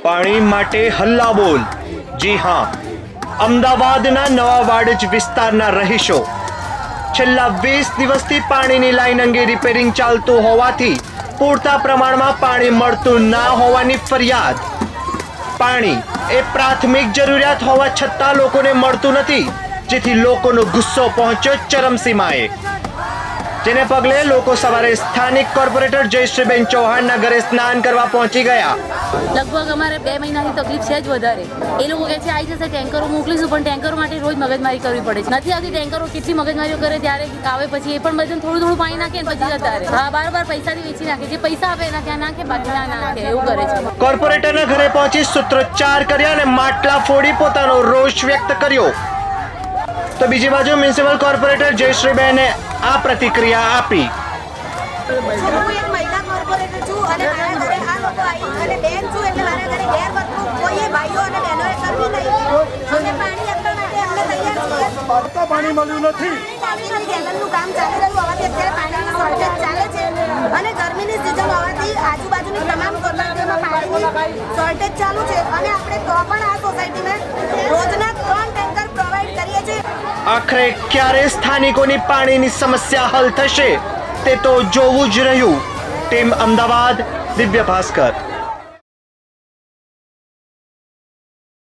પાણી માટે હલ્લાબોલ। જી હા, અમદાવાદના નવા વાડજ વિસ્તારના રહીશો છેલ્લા 20 દિવસથી પાણીની લાઈન અંગે રિપેરિંગ ચાલતું હોવાથી પૂરતા પ્રમાણમાં પાણી મળતું ના હોવાની ફરિયાદ। પાણી એ પ્રાથમિક જરૂરિયાત હોવા છતાં લોકોને મળતું નથી, જેથી લોકોનો ગુસ્સો પહોંચ્યો ચરમસીમાએ, જેને પગલે લોકો સવારે સ્થાનિક કોર્પોરેટર જયશ્રીબેન ચૌહાણના ઘરે સ્નાન કરવા પહોંચી ગયા। લગભગ અમારે 2 મહિનાની તકલીફ છે જ વધારે। એ લોકો કહે છે આવી જશે, ટેન્કરો મોકલીશું, પણ ટેન્કરો માટે રોજ મગજમારી કરવી પડે છે। નથી આવતી ટેન્કરો, કેટલી મગજમારીઓ કરે ત્યારે આવે, પછી એ પણ બધાને થોડું થોડું પાણી નાખે પછી જતા રહે। હા, બાર પૈસાથી વેચી નાખે, જે પૈસા આપે એના ત્યાં નાખે, બાકી ના નાખે, એવું કરે છે। કોર્પોરેટરના ઘરે પહોંચી સૂત્રોચ્ચાર કર્યા અને માટલા ફોડી પોતાનો રોષ વ્યક્ત કર્યો, તો બીજી બાજુ મ્યુનિસિપલ કોર્પોરેટર જયશ્રીબેને આ પ્રતિક્રિયા આપી। હું એક મહિલા કોર્પોરેટર છું અને મારા ઘરે આ લોકો આવી અને બેન છું, એટલે મારા ઘરે ગેરવર્તણૂક કોઈએ ભાઈઓ અને બહેનોએ કરવી નહીં। અમે પાણી આપવા માટે અમને તૈયાર છીએ। પાણી મળ્યું નથી। પાણીની ગેલનનું કામ ચાલી રહ્યું હોવાથી અત્યારે પાણીની શોર્ટેજ ચાલે છે અને ગરમીની સિઝન હોવાથી આજુબાજુની તમામ સોસાયટીઓમાં પાણીની શોર્ટેજ ચાલુ છે અને આપણે તો પણ આ સોસાયટીમાં રોજના 3 ટેન્કર પ્રોવાઈડ કરીએ છીએ। આખરે ક્યારે સ્થાનિકોની પાણીની સમસ્યા હલ થશે તે તો જોવું જ રહ્યું। ટીમ અમદાવાદ, દિવ્ય ભાસ્કર।